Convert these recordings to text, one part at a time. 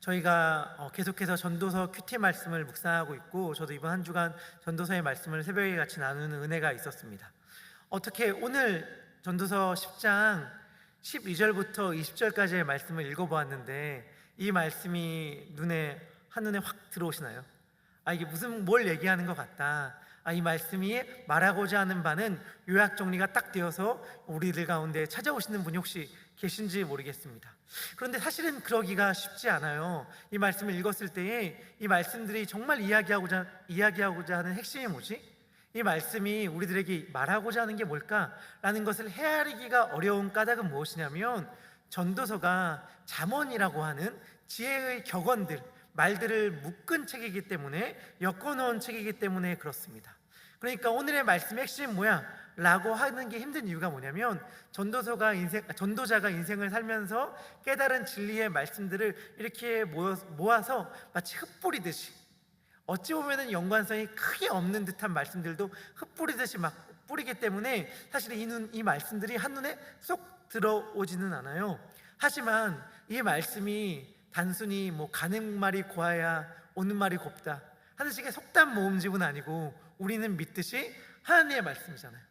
저희가 계속해서 전도서 큐티 말씀을 묵상하고 있고, 저도 이번 한 주간 전도서의 말씀을 새벽에 같이 나누는 은혜가 있었습니다. 어떻게 오늘 전도서 10장 12절부터 20절까지의 말씀을 읽어보았는데, 이 말씀이 한눈에 확 들어오시나요? 이게 뭘 얘기하는 것 같다. 이 말씀이 말하고자 하는 바는 요약 정리가 딱 되어서 우리들 가운데 찾아오시는 분이 혹시 계신지 모르겠습니다. 그런데 사실은 그러기가 쉽지 않아요. 이 말씀을 읽었을 때에 이 말씀들이 정말 이야기하고자 하는 핵심이 뭐지? 이 말씀이 우리들에게 말하고자 하는 게 뭘까라는 것을 헤아리기가 어려운 까닭은 무엇이냐면, 전도서가 잠언이라고 하는 지혜의 격언들, 말들을 묶은 책이기 때문에, 엮어놓은 책이기 때문에 그렇습니다. 그러니까 오늘의 말씀의 핵심이 뭐야? 라고 하는 게 힘든 이유가 뭐냐면, 전도자가 인생을 살면서 깨달은 진리의 말씀들을 이렇게 모아서 마치 흩뿌리듯이, 어찌 보면 연관성이 크게 없는 듯한 말씀들도 흩뿌리듯이 막 뿌리기 때문에 사실 이 말씀들이 한눈에 쏙 들어오지는 않아요. 하지만 이 말씀이 단순히 가는 말이 고와야 오는 말이 곱다 하는 식의 속담 모음집은 아니고, 우리는 믿듯이 하나님의 말씀이잖아요.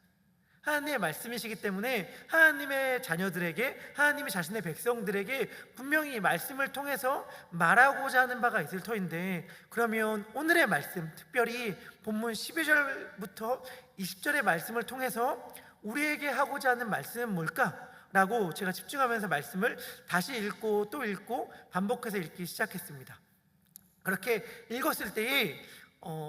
하나님의 말씀이시기 때문에 하나님의 자녀들에게, 하나님이 자신의 백성들에게 분명히 이 말씀을 통해서 말하고자 하는 바가 있을 터인데, 그러면 오늘의 말씀, 특별히 본문 12절부터 20절의 말씀을 통해서 우리에게 하고자 하는 말씀은 뭘까? 라고 제가 집중하면서 말씀을 다시 읽고 또 읽고 반복해서 읽기 시작했습니다. 그렇게 읽었을 때에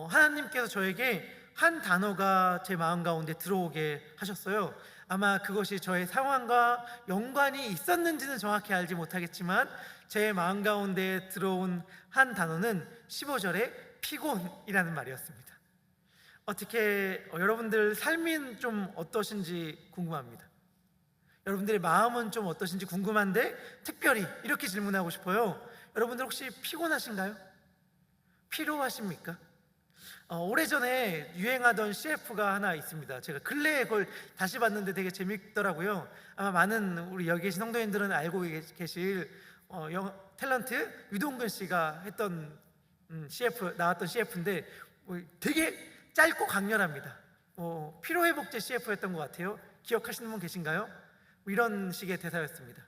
하나님께서 저에게 한 단어가 제 마음 가운데 들어오게 하셨어요. 아마 그것이 저의 상황과 연관이 있었는지는 정확히 알지 못하겠지만, 제 마음 가운데 들어온 한 단어는 15절의 피곤이라는 말이었습니다. 어떻게 여러분들 삶이 좀 어떠신지 궁금합니다. 여러분들의 마음은 좀 어떠신지 궁금한데, 특별히 이렇게 질문하고 싶어요. 여러분들 혹시 피곤하신가요? 피로하십니까? 오래전에 유행하던 CF가 하나 있습니다. 제가 근래에 그걸 다시 봤는데 되게 재밌더라고요. 아마 많은 우리 여기 계신 성도님들은 알고 계실 탤런트 유동근 씨가 했던 나왔던 CF인데 되게 짧고 강렬합니다. 피로회복제 CF였던 것 같아요. 기억하시는 분 계신가요? 이런 식의 대사였습니다.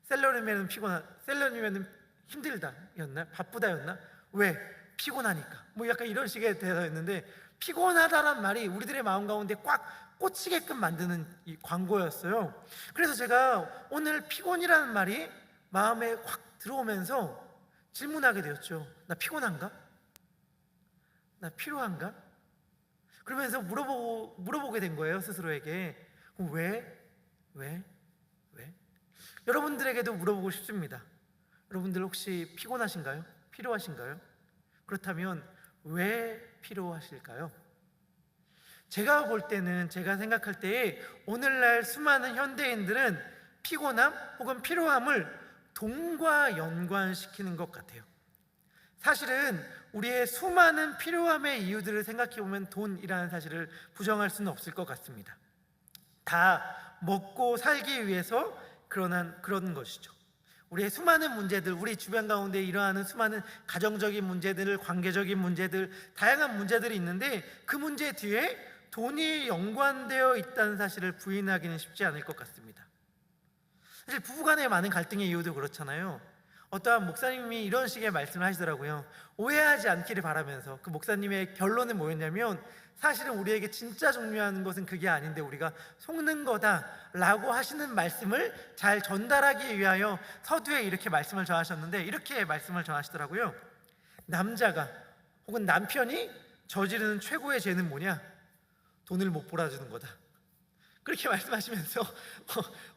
셀러리맨은 셀러리맨은 힘들다였나? 바쁘다였나? 왜? 피곤하니까. 약간 이런 식의 대사였는데, 피곤하다란 말이 우리들의 마음 가운데 꽉 꽂히게끔 만드는 이 광고였어요. 그래서 제가 오늘 피곤이라는 말이 마음에 확 들어오면서 질문하게 되었죠. 나 피곤한가? 나 피로한가? 그러면서 물어보게 된 거예요, 스스로에게. 왜? 여러분들에게도 물어보고 싶습니다. 여러분들 혹시 피곤하신가요? 피로하신가요? 그렇다면 왜 피로하실까요? 제가 볼 때는, 제가 생각할 때에 오늘날 수많은 현대인들은 피곤함 혹은 피로함을 돈과 연관시키는 것 같아요. 사실은 우리의 수많은 피로함의 이유들을 생각해보면 돈이라는 사실을 부정할 수는 없을 것 같습니다. 다 먹고 살기 위해서 그런 것이죠. 우리의 수많은 문제들, 우리 주변 가운데 일어나는 수많은 가정적인 문제들, 관계적인 문제들, 다양한 문제들이 있는데, 그 문제 뒤에 돈이 연관되어 있다는 사실을 부인하기는 쉽지 않을 것 같습니다. 사실 부부간의 많은 갈등의 이유도 그렇잖아요. 어떠한 목사님이 이런 식의 말씀을 하시더라고요. 오해하지 않기를 바라면서. 그 목사님의 결론은 뭐였냐면, 사실은 우리에게 진짜 중요한 것은 그게 아닌데 우리가 속는 거다라고 하시는 말씀을 잘 전달하기 위하여 서두에 이렇게 말씀을 전하셨는데, 이렇게 말씀을 전하시더라고요. 남자가 혹은 남편이 저지르는 최고의 죄는 뭐냐? 돈을 못 벌어주는 거다. 그렇게 말씀하시면서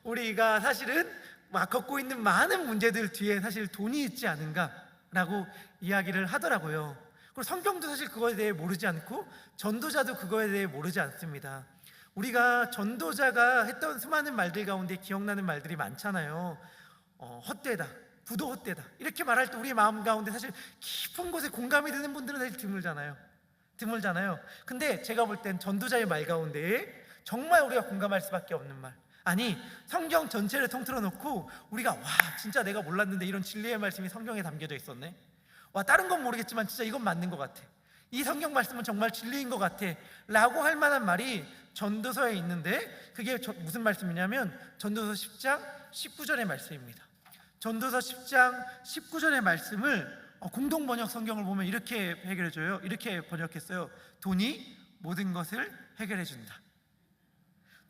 우리가 사실은 겪고 있는 많은 문제들 뒤에 사실 돈이 있지 않은가라고 이야기를 하더라고요. 그리고 성경도 사실 그거에 대해 모르지 않고, 전도자도 그거에 대해 모르지 않습니다. 우리가 전도자가 했던 수많은 말들 가운데 기억나는 말들이 많잖아요. 헛되다, 부도 헛되다, 이렇게 말할 때 우리 마음 가운데 사실 깊은 곳에 공감이 되는 분들은 사실 드물잖아요. 근데 제가 볼 땐 전도자의 말 가운데 정말 우리가 공감할 수밖에 없는 말, 아니, 성경 전체를 통틀어 놓고 우리가 와, 진짜 내가 몰랐는데 이런 진리의 말씀이 성경에 담겨져 있었네. 와, 다른 건 모르겠지만 진짜 이건 맞는 것 같아. 이 성경 말씀은 정말 진리인 것 같아 라고 할 만한 말이 전도서에 있는데, 그게 무슨 말씀이냐면 전도서 10장 19절의 말씀입니다. 전도서 10장 19절의 말씀을 공동 번역 성경을 보면 이렇게 해결해줘요. 이렇게 번역했어요. 돈이 모든 것을 해결해준다.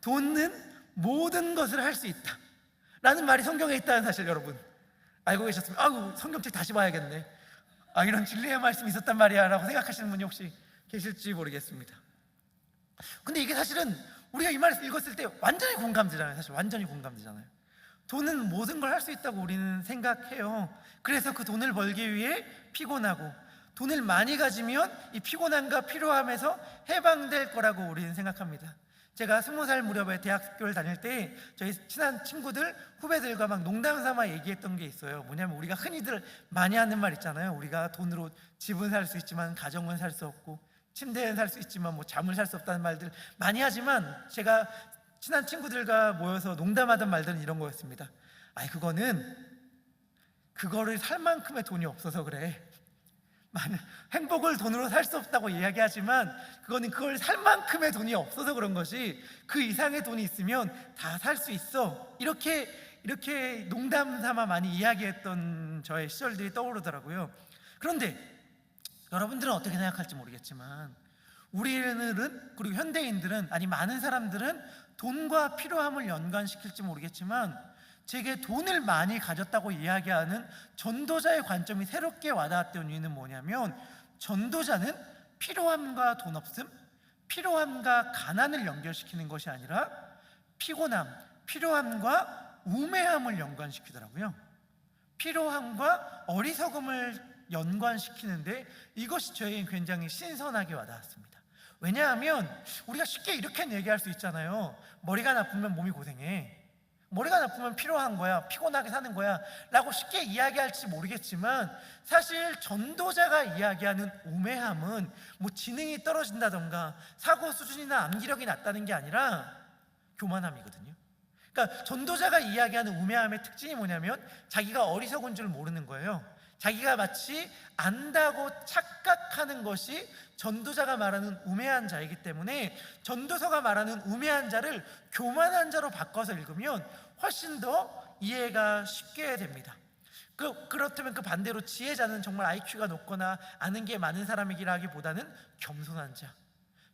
돈은 모든 것을 할 수 있다 라는 말이 성경에 있다는 사실 여러분 알고 계셨으면 아이고, 성경책 다시 봐야겠네, 이런 진리의 말씀이 있었단 말이야 라고 생각하시는 분이 혹시 계실지 모르겠습니다. 근데 이게 사실은 우리가 이 말을 읽었을 때 완전히 공감되잖아요. 사실 완전히 공감되잖아요. 돈은 모든 걸 할 수 있다고 우리는 생각해요. 그래서 그 돈을 벌기 위해 피곤하고, 돈을 많이 가지면 이 피곤함과 피로함에서 해방될 거라고 우리는 생각합니다. 제가 20살 무렵에 대학교를 다닐 때 저희 친한 친구들, 후배들과 막 농담 삼아 얘기했던 게 있어요. 뭐냐면 우리가 흔히들 많이 하는 말 있잖아요. 우리가 돈으로 집은 살 수 있지만 가정은 살 수 없고, 침대는 살 수 있지만 뭐 잠을 살 수 없다는 말들 많이 하지만, 제가 친한 친구들과 모여서 농담하던 말들은 이런 거였습니다. 아니, 그거를 살 만큼의 돈이 없어서 그래. 행복을 돈으로 살 수 없다고 이야기하지만 그걸 살 만큼의 돈이 없어서 그런 것이, 그 이상의 돈이 있으면 다 살 수 있어. 이렇게 농담 삼아 많이 이야기했던 저의 시절들이 떠오르더라고요. 그런데 여러분들은 어떻게 생각할지 모르겠지만, 우리는, 그리고 현대인들은, 아니 많은 사람들은 돈과 필요함을 연관시킬지 모르겠지만, 제게 돈을 많이 가졌다고 이야기하는 전도자의 관점이 새롭게 와닿았던 이유는 뭐냐면, 전도자는 필요함과 돈 없음, 필요함과 가난을 연결시키는 것이 아니라 피곤함, 필요함과 우매함을 연관시키더라고요. 필요함과 어리석음을 연관시키는데 이것이 저에겐 굉장히 신선하게 와닿았습니다. 왜냐하면 우리가 쉽게 이렇게 얘기할 수 있잖아요. 머리가 나쁘면 몸이 고생해, 머리가 나쁘면 필요한 거야, 피곤하게 사는 거야 라고 쉽게 이야기할지 모르겠지만, 사실 전도자가 이야기하는 우매함은 뭐 지능이 떨어진다던가 사고 수준이나 암기력이 낮다는 게 아니라 교만함이거든요. 그러니까 전도자가 이야기하는 우매함의 특징이 뭐냐면, 자기가 어리석은 줄 모르는 거예요. 자기가 마치 안다고 착각하는 것이 전도자가 말하는 우매한 자이기 때문에, 전도서가 말하는 우매한 자를 교만한 자로 바꿔서 읽으면 훨씬 더 이해가 쉽게 됩니다. 그렇다면 그 반대로 지혜자는 정말 IQ가 높거나 아는 게 많은 사람이라기보다는 겸손한 자,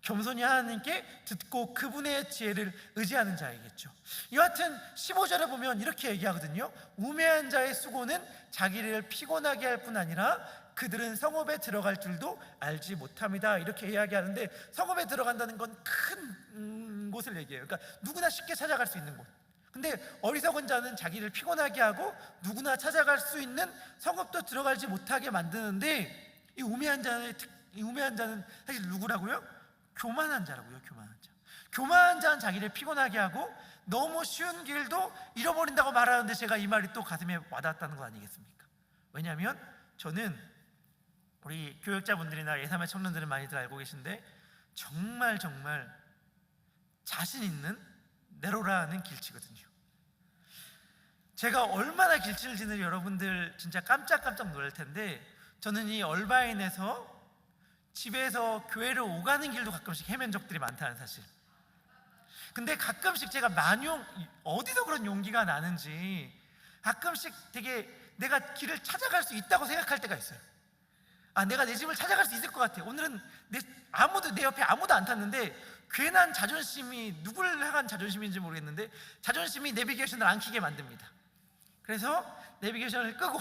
겸손히 하나님께 듣고 그분의 지혜를 의지하는 자이겠죠. 여하튼 15절에 보면 이렇게 얘기하거든요. 우매한 자의 수고는 자기를 피곤하게 할 뿐 아니라 그들은 성읍에 들어갈 줄도 알지 못합니다. 이렇게 이야기하는데, 성읍에 들어간다는 건 큰 곳을 얘기해요. 그러니까 누구나 쉽게 찾아갈 수 있는 곳. 근데 어리석은 자는 자기를 피곤하게 하고 누구나 찾아갈 수 있는 성읍도 들어가지 못하게 만드는데, 이 우매한 자는 사실 누구라고요? 교만한 자라고요. 교만한 자는 자기를 피곤하게 하고 너무 쉬운 길도 잃어버린다고 말하는데, 제가 이 말이 또 가슴에 와닿았다는 거 아니겠습니까? 왜냐하면 저는 우리 교역자분들이나 예삼의 청년들은 많이들 알고 계신데, 정말 자신 있는 네로라는 길치거든요. 제가 얼마나 길치를 지는지 여러분들 진짜 깜짝깜짝 놀랄 텐데, 저는 이 얼바인에서 집에서 교회를 오가는 길도 가끔씩 헤맨 적들이 많다는 사실. 근데 가끔씩 제가 어디서 그런 용기가 나는지 가끔씩 되게 내가 길을 찾아갈 수 있다고 생각할 때가 있어요. 내가 내 집을 찾아갈 수 있을 것 같아. 오늘은 내 옆에 아무도 안 탔는데, 괜한 자존심이, 누구를 향한 자존심인지 모르겠는데 자존심이 내비게이션을 안 켜게 만듭니다. 그래서 내비게이션을 끄고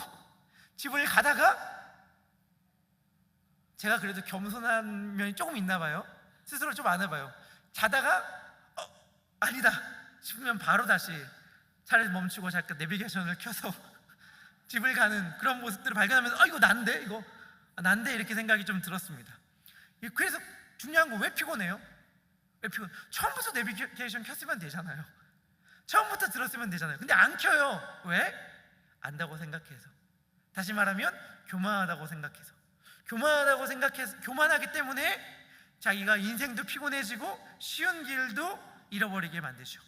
집을 가다가, 제가 그래도 겸손한 면이 조금 있나 봐요. 스스로 좀 아나 봐요. 자다가 아니다 싶으면 바로 다시 차를 멈추고 잠깐 내비게이션을 켜서 집을 가는 그런 모습들을 발견하면서 이거 난데 이렇게 생각이 좀 들었습니다. 그래서 중요한 건 왜 피곤해요? 처음부터 내비게이션 켰으면 되잖아요. 처음부터 들었으면 되잖아요. 근데 안 켜요. 왜? 안다고 생각해서. 다시 말하면 교만하다고 생각해서. 교만하기 때문에 자기가 인생도 피곤해지고 쉬운 길도 잃어버리게 만드죠.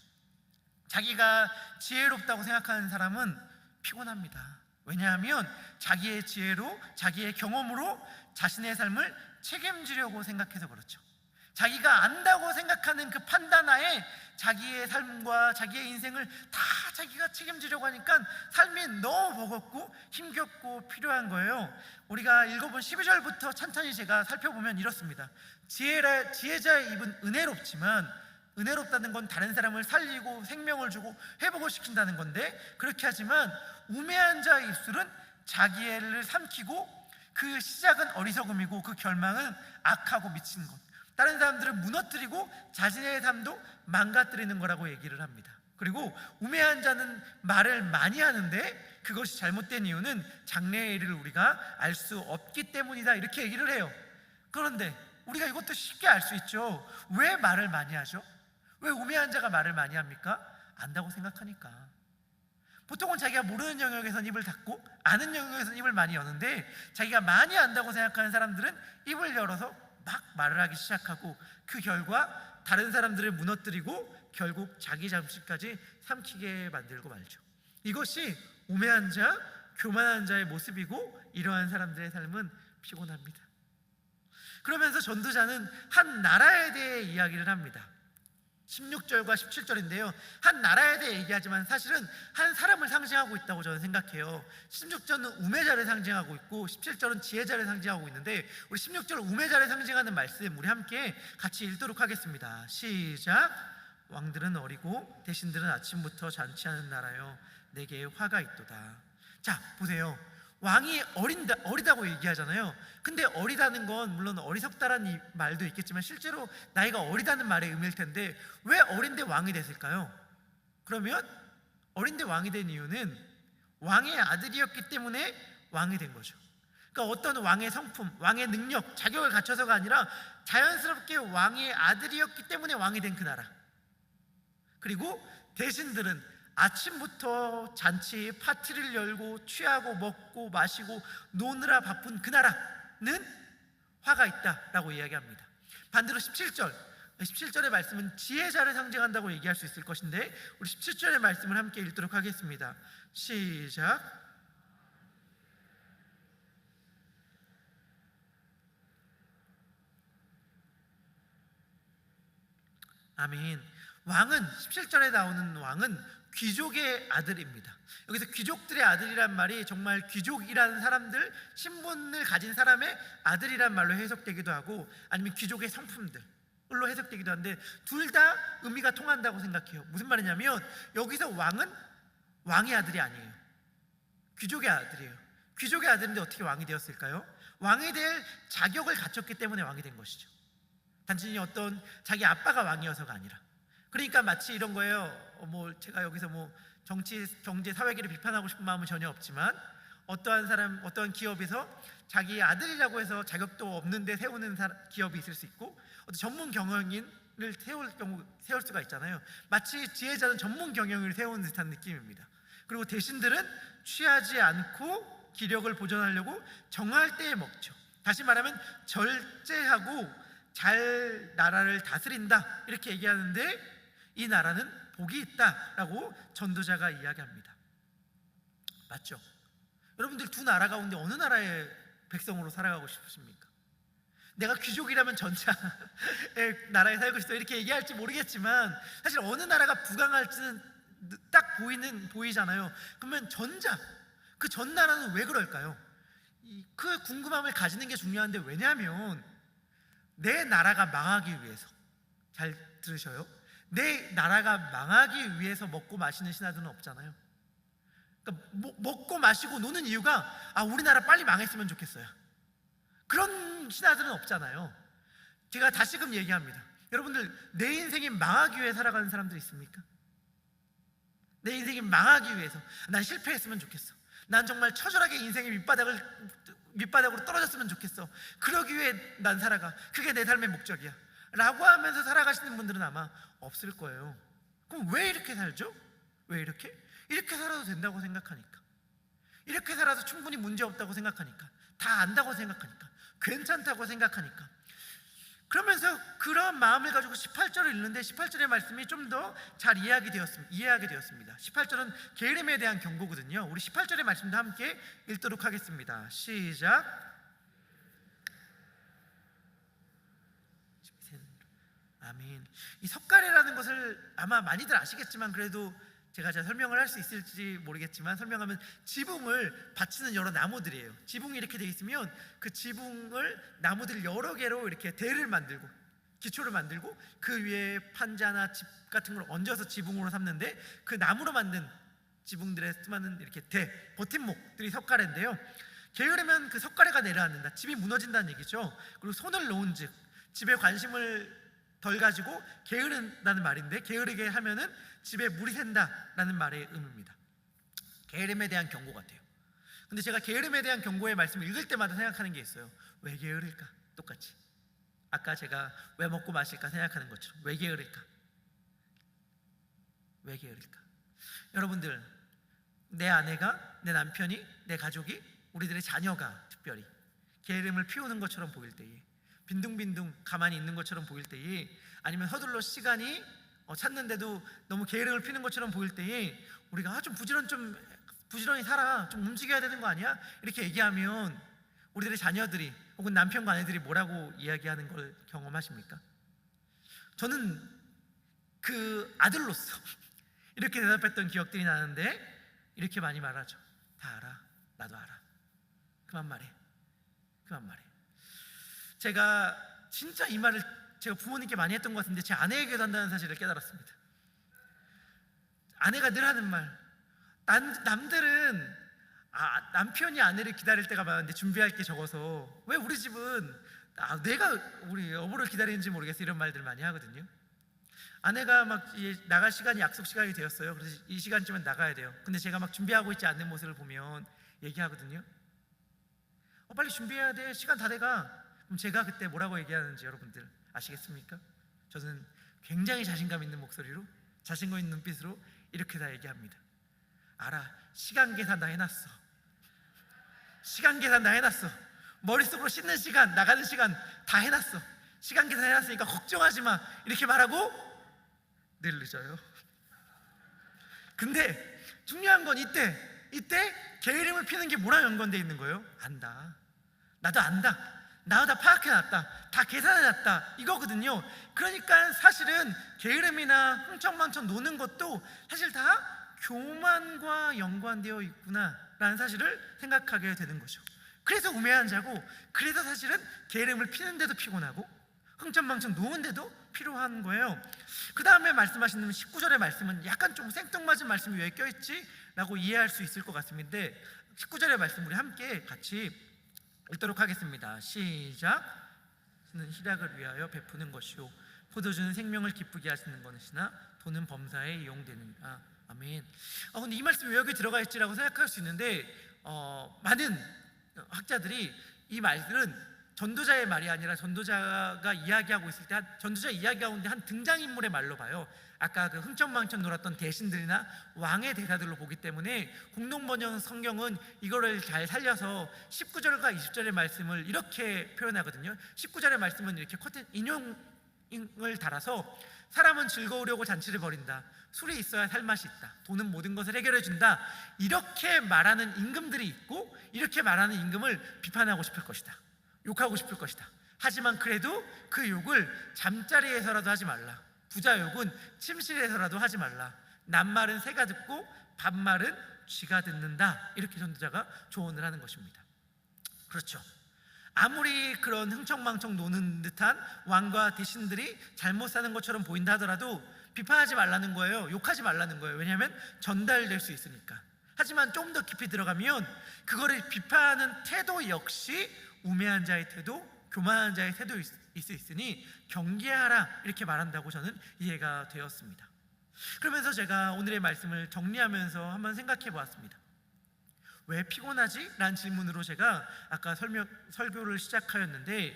자기가 지혜롭다고 생각하는 사람은 피곤합니다. 왜냐하면 자기의 지혜로, 자기의 경험으로 자신의 삶을 책임지려고 생각해서 그렇죠. 자기가 안다고 생각하는 그 판단하에 자기의 삶과 자기의 인생을 다 자기가 책임지려고 하니까 삶이 너무 버겁고 힘겹고 필요한 거예요. 우리가 읽어본 12절부터 천천히 제가 살펴보면 이렇습니다. 지혜자의 입은 은혜롭지만, 은혜롭다는 건 다른 사람을 살리고 생명을 주고 회복을 시킨다는 건데, 그렇게 하지만 우매한 자의 입술은 자기를 삼키고 그 시작은 어리석음이고 그 결말은 악하고 미친 것, 다른 사람들을 무너뜨리고 자신의 삶도 망가뜨리는 거라고 얘기를 합니다. 그리고 우매한 자는 말을 많이 하는데 그것이 잘못된 이유는 장래의 일을 우리가 알 수 없기 때문이다, 이렇게 얘기를 해요. 그런데 우리가 이것도 쉽게 알 수 있죠. 왜 말을 많이 하죠? 왜 우매한 자가 말을 많이 합니까? 안다고 생각하니까. 보통은 자기가 모르는 영역에서는 입을 닫고 아는 영역에서는 입을 많이 여는데, 자기가 많이 안다고 생각하는 사람들은 입을 열어서 막 말을 하기 시작하고 그 결과 다른 사람들을 무너뜨리고 결국 자기 잠시까지 삼키게 만들고 말죠. 이것이 우매한 자, 교만한 자의 모습이고, 이러한 사람들의 삶은 피곤합니다. 그러면서 전도자는 한 나라에 대해 이야기를 합니다. 16절과 17절인데요 한 나라에 대해 얘기하지만 사실은 한 사람을 상징하고 있다고 저는 생각해요. 16절은 우매자를 상징하고 있고 17절은 지혜자를 상징하고 있는데, 우리 16절 우매자를 상징하는 말씀 우리 함께 같이 읽도록 하겠습니다. 시작. 왕들은 어리고 대신들은 아침부터 잔치하는 나라여, 내게 화가 있도다. 자, 보세요. 왕이 어리다고 얘기하잖아요. 근데 어리다는 건 물론 어리석다라는 말도 있겠지만 실제로 나이가 어리다는 말의 의미일 텐데, 왜 어린데 왕이 됐을까요? 그러면 어린데 왕이 된 이유는 왕의 아들이었기 때문에 왕이 된 거죠. 그러니까 어떤 왕의 성품, 왕의 능력, 자격을 갖춰서가 아니라 자연스럽게 왕의 아들이었기 때문에 왕이 된 그 나라. 그리고 대신들은 아침부터 잔치 파티를 열고 취하고 먹고 마시고 노느라 바쁜 그 나라는 화가 있다라고 이야기합니다. 반대로 17절의 말씀은 지혜자를 상징한다고 얘기할 수 있을 것인데, 우리 17절의 말씀을 함께 읽도록 하겠습니다. 시작. 아멘. 왕은 17절에 나오는 왕은 귀족의 아들입니다. 여기서 귀족들의 아들이란 말이 정말 귀족이라는 사람들, 신분을 가진 사람의 아들이란 말로 해석되기도 하고, 아니면 귀족의 성품들로 해석되기도 하는데 둘 다 의미가 통한다고 생각해요. 무슨 말이냐면 여기서 왕은 왕의 아들이 아니에요. 귀족의 아들이에요. 귀족의 아들인데 어떻게 왕이 되었을까요? 왕이 될 자격을 갖췄기 때문에 왕이 된 것이죠. 단순히 어떤 자기 아빠가 왕이어서가 아니라. 그러니까 마치 이런 거예요. 제가 여기서 정치, 경제, 사회계를 비판하고 싶은 마음은 전혀 없지만, 어떠한 기업에서 자기 아들이라고 해서 자격도 없는데 세우는 기업이 있을 수 있고, 어떤 전문 경영인을 세울 수가 있잖아요. 마치 지혜자는 전문 경영을 세우는 듯한 느낌입니다. 그리고 대신들은 취하지 않고 기력을 보존하려고 정할 때에 먹죠. 다시 말하면 절제하고 잘 나라를 다스린다, 이렇게 얘기하는데, 이 나라는 복이 있다라고 전도자가 이야기합니다. 맞죠? 여러분들 두 나라 가운데 어느 나라의 백성으로 살아가고 싶으십니까? 내가 귀족이라면 전자의 나라에 살고 싶어, 이렇게 얘기할지 모르겠지만 사실 어느 나라가 부강할지는 딱 보이잖아요. 그러면 그 전 나라는 왜 그럴까요? 그 궁금함을 가지는 게 중요한데, 왜냐하면 내 나라가 망하기 위해서, 잘 들으셔요, 내 나라가 망하기 위해서 먹고 마시는 신하들은 없잖아요. 그러니까 먹고 마시고 노는 이유가 우리나라 빨리 망했으면 좋겠어요, 그런 신하들은 없잖아요. 제가 다시금 얘기합니다. 여러분들 내 인생이 망하기 위해 살아가는 사람들 있습니까? 내 인생이 망하기 위해서, 난 실패했으면 좋겠어, 난 정말 처절하게 인생의 밑바닥으로 떨어졌으면 좋겠어, 그러기 위해 난 살아가, 그게 내 삶의 목적이야 라고 하면서 살아가시는 분들은 아마 없을 거예요. 그럼 왜 이렇게 살죠? 왜 이렇게 살아도 된다고 생각하니까, 이렇게 살아도 충분히 문제 없다고 생각하니까, 다 안다고 생각하니까, 괜찮다고 생각하니까. 그러면서 그런 마음을 가지고 18절을 읽는데 18절의 말씀이 좀 더 잘 이해하게 되었습니다. 18절은 게으름에 대한 경고거든요. 우리 18절의 말씀도 함께 읽도록 하겠습니다. 시작. 아멘. 이 석가래라는 것을 아마 많이들 아시겠지만 그래도 제가 잘 설명을 할 수 있을지 모르겠지만 설명하면 지붕을 받치는 여러 나무들이에요. 지붕이 이렇게 되어 있으면 그 지붕을 나무들 여러 개로 이렇게 대를 만들고 기초를 만들고 그 위에 판자나 집 같은 걸 얹어서 지붕으로 삼는데 그 나무로 만든 지붕들에 쓰는 이렇게 대, 버팀목들이 석가래인데요. 게으르면 그 석가래가 내려앉는다. 집이 무너진다는 얘기죠. 그리고 손을 놓은즉 집에 관심을 덜 가지고 게으른다는 말인데 게으르게 하면은 집에 물이 샌다라는 말의 의미입니다. 게으름에 대한 경고 같아요. 근데 제가 게으름에 대한 경고의 말씀을 읽을 때마다 생각하는 게 있어요. 왜 게으를까? 똑같이 아까 제가 왜 먹고 마실까 생각하는 것처럼 왜 게으를까? 왜 게으를까? 여러분들, 내 아내가, 내 남편이, 내 가족이, 우리들의 자녀가 특별히 게으름을 피우는 것처럼 보일 때에, 빈둥빈둥 가만히 있는 것처럼 보일 때에, 아니면 서둘러 시간이 찾는데도 너무 게으름을 피는 것처럼 보일 때에 우리가 좀 부지런히 살아, 좀 움직여야 되는 거 아니야? 이렇게 얘기하면 우리들의 자녀들이 혹은 남편과 아내들이 뭐라고 이야기하는 걸 경험하십니까? 저는 그 아들로서 이렇게 대답했던 기억들이 나는데 이렇게 많이 말하죠. 다 알아, 나도 알아. 그만 말해. 제가 진짜 이 말을 제가 부모님께 많이 했던 것 같은데 제 아내에게도 한다는 사실을 깨달았습니다. 아내가 늘 하는 말, 남들은 남편이 아내를 기다릴 때가 많은데 준비할 게 적어서 왜 우리 집은 내가 우리 여보를 기다리는지 모르겠어, 이런 말들 많이 하거든요. 아내가 막 나갈 시간이 약속 시간이 되었어요. 그래서 이 시간쯤엔 나가야 돼요. 근데 제가 막 준비하고 있지 않는 모습을 보면 얘기하거든요. 빨리 준비해야 돼, 시간 다 돼가. 그럼 제가 그때 뭐라고 얘기하는지 여러분들 아시겠습니까? 저는 굉장히 자신감 있는 목소리로, 자신감 있는 눈빛으로 이렇게 다 얘기합니다. 알아, 시간 계산 다 해놨어. 머릿속으로 씻는 시간, 나가는 시간 다 해놨어. 시간 계산 해놨으니까 걱정하지 마. 이렇게 말하고 늘 늦어요. 근데 중요한 건 이때 게으름을 피는 게 뭐랑 연관되어 있는 거예요? 안다. 나도 안다. 나도 다 파악해놨다. 다 계산해놨다. 이거거든요. 그러니까 사실은 게으름이나 흥청망청 노는 것도 사실 다 교만과 연관되어 있구나라는 사실을 생각하게 되는 거죠. 그래서 우매한 자고, 그래서 사실은 게으름을 피는데도 피곤하고 흥청망청 노는데도 필요한 거예요. 그 다음에 말씀하시는 19절의 말씀은 약간 좀 생뚱맞은 말씀이 왜 껴있지? 라고 이해할 수 있을 것 같습니다. 19절의 말씀 우리 함께 같이 읽도록 하겠습니다. 시작. 는 희락을 위하여 베푸는 것이요 포도주는 생명을 기쁘게 하시는 것이나 돈은 범사에 이용되느니라. 아멘. 근데 이 말씀이 왜 여기 들어가 있지라고 생각할 수 있는데 많은 학자들이 이 말들은 전도자의 말이 아니라 전도자가 이야기하고 있을 때 전도자 이야기 가운데 한 등장인물의 말로 봐요. 아까 그 흥청망청 놀았던 대신들이나 왕의 대사들로 보기 때문에 공동번역 성경은 이거를 잘 살려서 19절과 20절의 말씀을 이렇게 표현하거든요. 19절의 말씀은 이렇게 커튼 인용을 달아서 사람은 즐거우려고 잔치를 벌인다. 술이 있어야 살 맛이 있다. 돈은 모든 것을 해결해 준다. 이렇게 말하는 임금들이 있고, 이렇게 말하는 임금을 비판하고 싶을 것이다. 욕하고 싶을 것이다. 하지만 그래도 그 욕을 잠자리에서라도 하지 말라. 부자 욕은 침실에서라도 하지 말라. 낱말은 새가 듣고 반말은 쥐가 듣는다. 이렇게 전도자가 조언을 하는 것입니다. 그렇죠. 아무리 그런 흥청망청 노는 듯한 왕과 대신들이 잘못 사는 것처럼 보인다 하더라도 비판하지 말라는 거예요. 욕하지 말라는 거예요. 왜냐하면 전달될 수 있으니까. 하지만 좀 더 깊이 들어가면 그거를 비판하는 태도 역시 우매한 자의 태도, 교만한 자의 태도일 수 있으니 경계하라, 이렇게 말한다고 저는 이해가 되었습니다. 그러면서 제가 오늘의 말씀을 정리하면서 한번 생각해 보았습니다. 왜 피곤하지? 라는 질문으로 제가 아까 설교를 시작하였는데,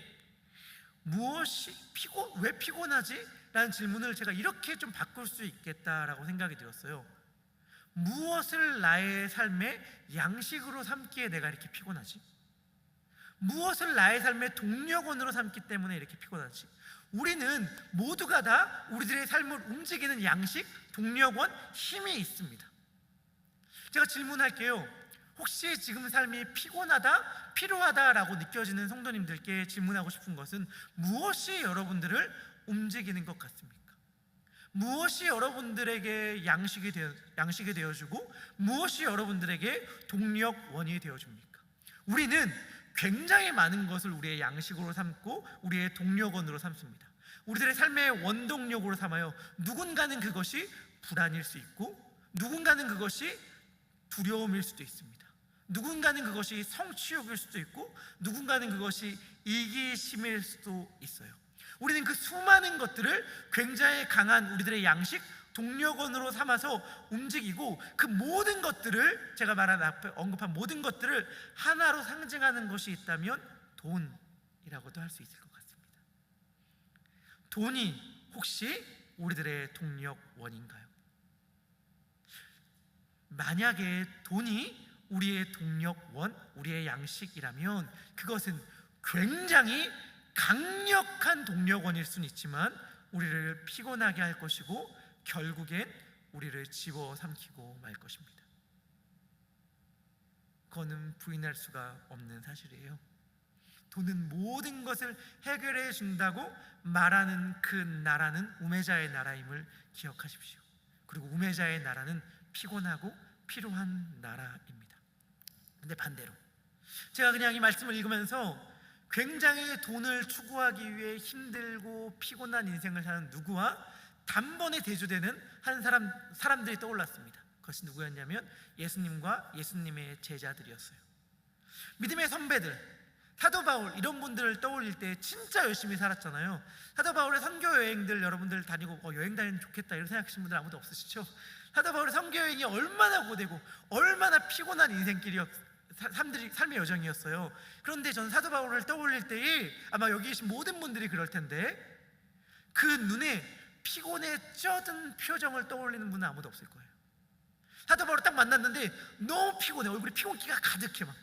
왜 피곤하지? 라는 질문을 제가 이렇게 좀 바꿀 수 있겠다라고 생각이 들었어요. 무엇을 나의 삶의 양식으로 삼기에 내가 이렇게 피곤하지? 무엇을 나의 삶의 동력원으로 삼기 때문에 이렇게 피곤하지? 우리는 모두가 다 우리들의 삶을 움직이는 양식, 동력원, 힘이 있습니다. 제가 질문할게요. 혹시 지금 삶이 피곤하다, 필요하다라고 느껴지는 성도님들께 질문하고 싶은 것은 무엇이 여러분들을 움직이는 것 같습니까? 무엇이 여러분들에게 양식이 되어주고 무엇이 여러분들에게 동력원이 되어줍니까? 우리는 굉장히 많은 것을 우리의 양식으로 삼고 우리의 동력원으로 삼습니다. 우리들의 삶의 원동력으로 삼아요. 누군가는 그것이 불안일 수 있고, 누군가는 그것이 두려움일 수도 있습니다. 누군가는 그것이 성취욕일 수도 있고, 누군가는 그것이 이기심일 수도 있어요. 우리는 그 수많은 것들을 굉장히 강한 우리들의 양식, 동력원으로 삼아서 움직이고, 그 모든 것들을, 제가 앞에 언급한 모든 것들을 하나로 상징하는 것이 있다면 돈이라고도 할 수 있을 것 같습니다. 돈이 혹시 우리들의 동력원인가요? 만약에 돈이 우리의 동력원, 우리의 양식이라면 그것은 굉장히 강력한 동력원일 수는 있지만 우리를 피곤하게 할 것이고 결국엔 우리를 집어삼키고 말 것입니다. 그거는 부인할 수가 없는 사실이에요. 돈은 모든 것을 해결해 준다고 말하는 그 나라는 우매자의 나라임을 기억하십시오. 그리고 우매자의 나라는 피곤하고 필요한 나라입니다. 근데 반대로 제가 그냥 이 말씀을 읽으면서 굉장히 돈을 추구하기 위해 힘들고 피곤한 인생을 사는 누구와 단번에 대조되는 한 사람들이 떠올랐습니다. 그것이 누구였냐면 예수님과 예수님의 제자들이었어요. 믿음의 선배들, 사도 바울, 이런 분들을 떠올릴 때 진짜 열심히 살았잖아요. 사도 바울의 선교 여행들 여러분들 다니고 여행 다니면 좋겠다 이런 생각하시는 분들 아무도 없으시죠? 사도 바울의 선교 여행이 얼마나 고되고 얼마나 피곤한 삶의 여정이었어요. 그런데 저는 사도 바울을 떠올릴 때에 아마 여기 계신 모든 분들이 그럴 텐데 그 눈에 피곤에 쪄든 표정을 떠올리는 분은 아무도 없을 거예요. 사도 바울을 딱 만났는데 너무 피곤해. 얼굴에 피곤기가 가득해 막.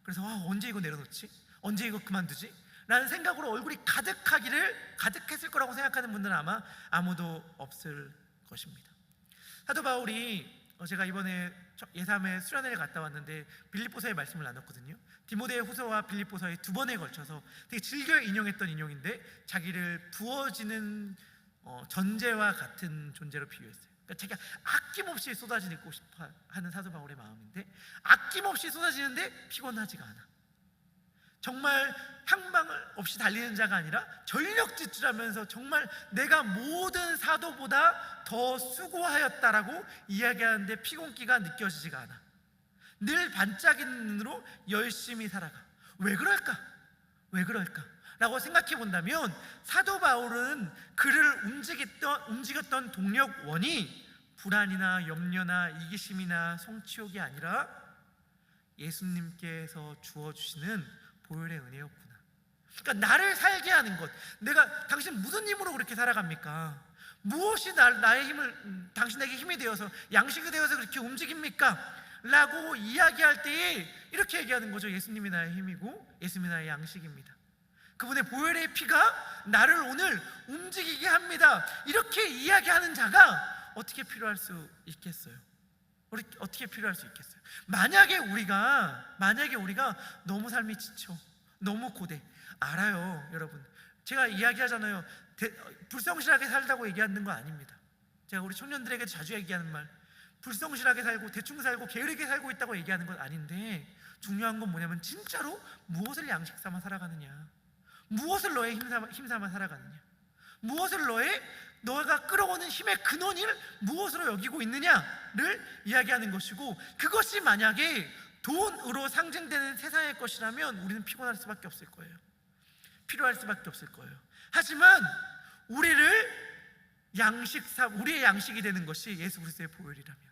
그래서 언제 이거 내려놓지? 언제 이거 그만두지? 라는 생각으로 얼굴이 가득했을 거라고 생각하는 분들은 아마 아무도 없을 것입니다. 사도 바울이 제가 이번에 예삼에 수련회를 갔다 왔는데 빌립보서의 말씀을 나눴거든요. 디모데 후서와 빌립보서의 두 번에 걸쳐서 되게 즐겨 인용했던 인용인데 자기를 부어지는 전제와 같은 존재로 비유했어요. 그러니까 자기가 아낌없이 쏟아지고 싶어 하는 사도 바울의 마음인데 아낌없이 쏟아지는데 피곤하지가 않아. 정말 향방을 없이 달리는 자가 아니라 전력 질주하면서 정말 내가 모든 사도보다 더 수고하였다라고 이야기하는데 피곤기가 느껴지지가 않아. 늘 반짝이는 눈으로 열심히 살아가. 왜 그럴까? 라고 생각해 본다면 사도 바울은 그를 움직였던 동력원이 불안이나 염려나 이기심이나 성취욕이 아니라 예수님께서 주어주시는 보혈의 은혜였구나. 그러니까 나를 살게 하는 것, 내가 당신 무슨 힘으로 그렇게 살아갑니까? 무엇이 나의 힘을, 당신에게 힘이 되어서 양식이 되어서 그렇게 움직입니까? 라고 이야기할 때에 이렇게 얘기하는 거죠. 예수님이 나의 힘이고 예수님이 나의 양식입니다. 그분의 보혈의 피가 나를 오늘 움직이게 합니다. 이렇게 이야기하는 자가 어떻게 필요할 수 있겠어요? 어떻게 필요할 수 있겠어요? 만약에 우리가 너무 삶이 지쳐, 너무 고대, 알아요, 여러분. 제가 이야기하잖아요. 불성실하게 살다고 얘기하는 거 아닙니다. 제가 우리 청년들에게 자주 얘기하는 말, 불성실하게 살고 대충 살고 게으르게 살고 있다고 얘기하는 건 아닌데 중요한 건 뭐냐면 진짜로 무엇을 양식 삼아 살아가느냐, 무엇을 너의 힘 삼아 살아가느냐, 무엇을 너가 끌어오는 힘의 근원을 무엇으로 여기고 있느냐를 이야기하는 것이고, 그것이 만약에 돈으로 상징되는 세상의 것이라면 우리는 피곤할 수밖에 없을 거예요. 필요할 수밖에 없을 거예요. 하지만 우리의 양식이 되는 것이 예수 그리스도의 보혈이라면,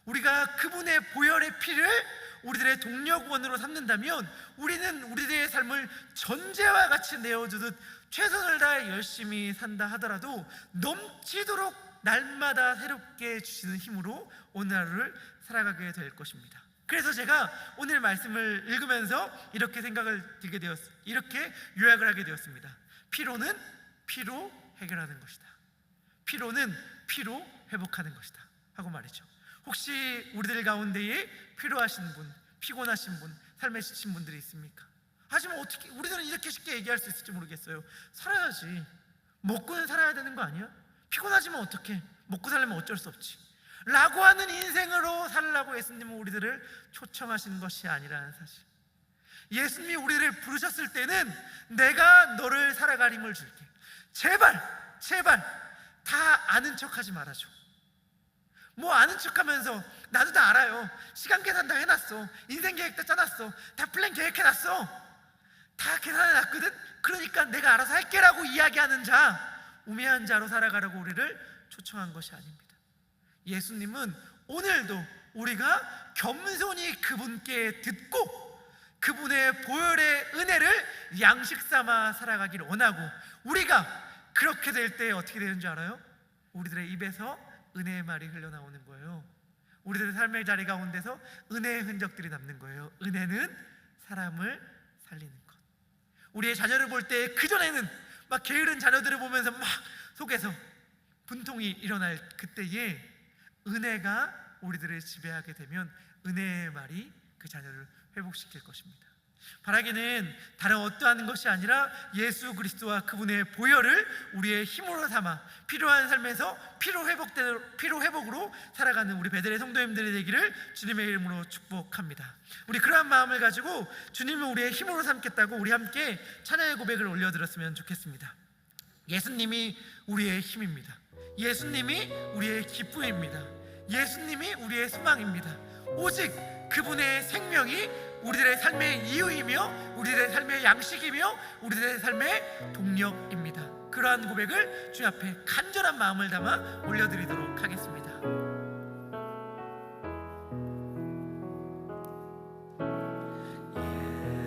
우리가 그분의 보혈의 피를 우리들의 동력원으로 삼는다면 우리는 우리들의 삶을 전제와 같이 내어주듯 최선을 다해 열심히 산다 하더라도 넘치도록 날마다 새롭게 주시는 힘으로 오늘 하루를 살아가게 될 것입니다. 그래서 제가 오늘 말씀을 읽으면서 이렇게 생각을 들게 되었어요. 이렇게 요약을 하게 되었습니다. 피로는 피로 해결하는 것이다. 피로는 피로 회복하는 것이다 하고 말이죠. 혹시 우리들 가운데에 피로하신 분, 피곤하신 분, 삶에 지친 분들이 있습니까? 하지만 어떻게 우리들은 이렇게 쉽게 얘기할 수 있을지 모르겠어요. 살아야지. 먹고는 살아야 되는 거 아니야? 피곤하지만 어떡해? 먹고 살려면 어쩔 수 없지 라고 하는 인생으로 살라고 예수님은 우리들을 초청하신 것이 아니라는 사실. 예수님이 우리를 부르셨을 때는 내가 너를 살아갈 힘을 줄게. 제발 다 아는 척하지 말아줘. 뭐 아는 척하면서 나도 다 알아요. 시간 계산 다 해놨어. 인생 계획 다 짜놨어. 다 플랜 계획해놨어. 다 계산해놨거든. 그러니까 내가 알아서 할게라고 이야기하는 자, 우매한 자로 살아가라고 우리를 초청한 것이 아닙니다. 예수님은 오늘도 우리가 겸손히 그분께 듣고 그분의 보혈의 은혜를 양식 삼아 살아가기를 원하고, 우리가 그렇게 될 때 어떻게 되는 줄 알아요? 우리들의 입에서 은혜의 말이 흘러나오는 거예요. 우리들의 삶의 자리 가운데서 은혜의 흔적들이 남는 거예요. 은혜는 사람을 살리는 것. 우리의 자녀를 볼 때 그전에는 막 게으른 자녀들을 보면서 막 속에서 분통이 일어날 그때에 은혜가 우리들을 지배하게 되면 은혜의 말이 그 자녀를 회복시킬 것입니다. 바라기는 다른 어떠한 것이 아니라 예수 그리스도와 그분의 보혈을 우리의 힘으로 삼아 필요한 삶에서 피로 회복으로 살아가는 우리 베들레 성도님들이 되기를 주님의 이름으로 축복합니다. 우리 그러한 마음을 가지고 주님을 우리의 힘으로 삼겠다고 우리 함께 찬양의 고백을 올려드렸으면 좋겠습니다. 예수님이 우리의 힘입니다. 예수님이 우리의 기쁨입니다. 예수님이 우리의 소망입니다. 오직 그분의 생명이 우리들의 삶의 이유이며 우리들의 삶의 양식이며 우리들의 삶의 동력입니다. 그러한 고백을 주님 앞에 간절한 마음을 담아 올려드리도록 하겠습니다.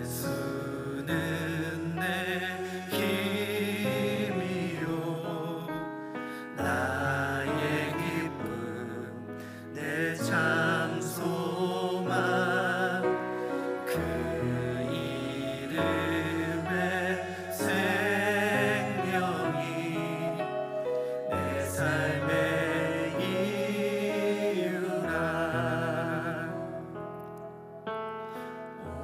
예수는 내 힘이요 나의 기쁨 내 장소만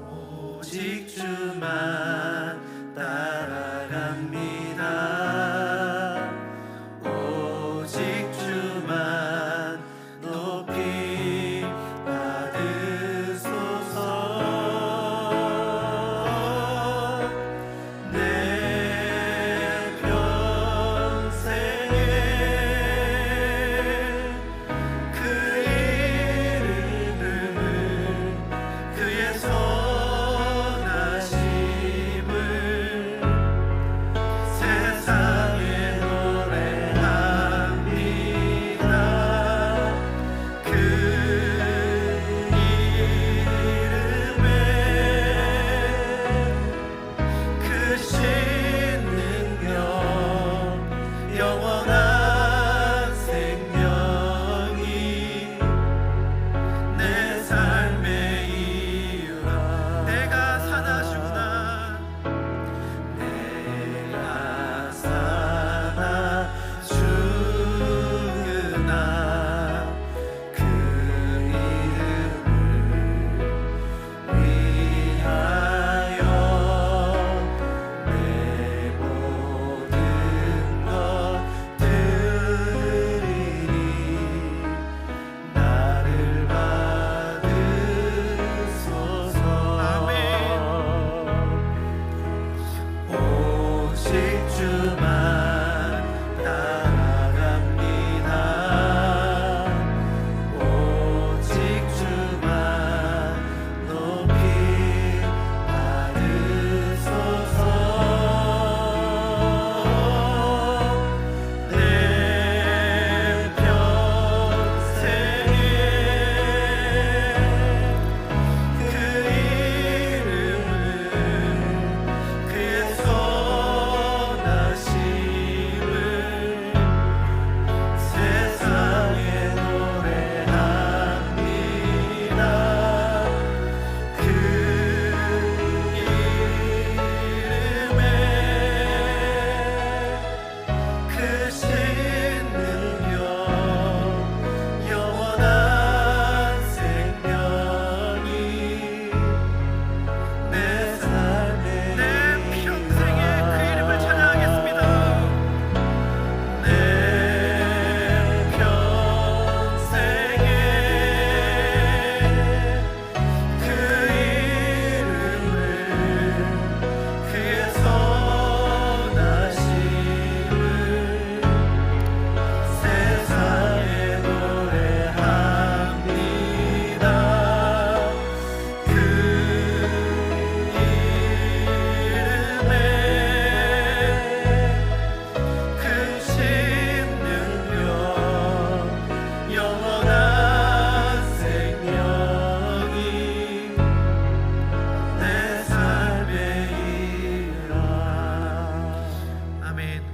오직 주만 따라갑니다. 오직 주만 높이 받으소서. 내 평생에 그 이름을 그의 세상에 노래합니다. 그 이름에 크신 능력 영원한 생명이 내 삶의 이유라. 내가 사나 죽으나 그 이름을 위하여 내 모든 것 드리니 나를 받으소서. 아멘. 오직 주만 따라갑니다. 오직 주만 높이 받으소서. 내 평생에 그 이름을 그의 선하심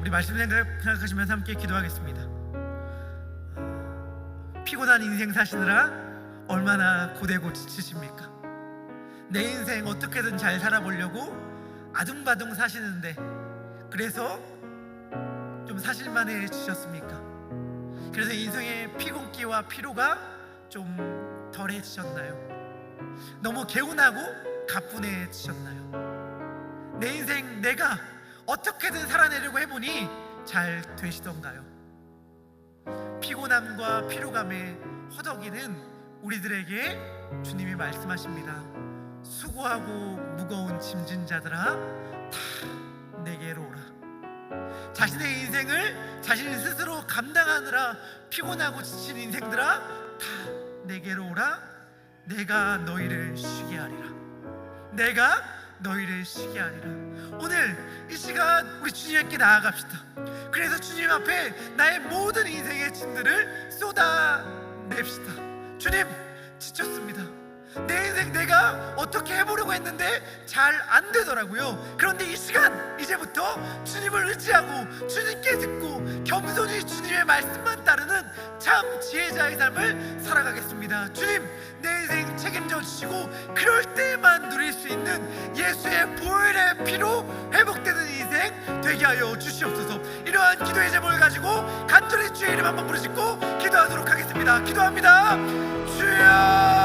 우리 말씀 생각하시면서 함께 기도하겠습니다. 피곤한 인생 사시느라 얼마나 고되고 지치십니까? 내 인생 어떻게든 잘 살아보려고 아둥바둥 사시는데 그래서 좀 사실만해지셨습니까? 그래서 인생의 피곤기와 피로가 좀 덜해지셨나요? 너무 개운하고 가뿐해지셨나요? 내 인생 내가 어떻게든 살아내려고 해보니 잘 되시던가요? 피곤함과 피로감에 허덕이는 우리들에게 주님이 말씀하십니다. 수고하고 무거운 짐진 자들아 다 내게로 오라. 자신의 인생을 자신 스스로 감당하느라 피곤하고 지친 인생들아 다 내게로 오라. 내가 너희를 쉬게 하리라. 내가 너희를 쉬게 하리라. 오늘 이 시간 우리 주님께 나아갑시다. 그래서 주님 앞에 나의 모든 인생의 짐들을 쏟아냅시다. 주님, 지쳤습니다. 내 인생 내가 어떻게 해보려고 했는데 잘 안 되더라고요. 그런데 이 시간 이제부터 주님을 의지하고 주님께 듣고 겸손히 주님의 말씀만 따르는 참 지혜자의 삶을 살아가겠습니다. 주님, 내 인생 책임져 주시고 그럴 때만 누릴 수 있는 예수의 보혈의 피로 회복되는 인생 되게 하여 주시옵소서. 이러한 기도의 제목을 가지고 간절히 주의 이름 한번 부르짖고 기도하도록 하겠습니다. 기도합니다. 주여,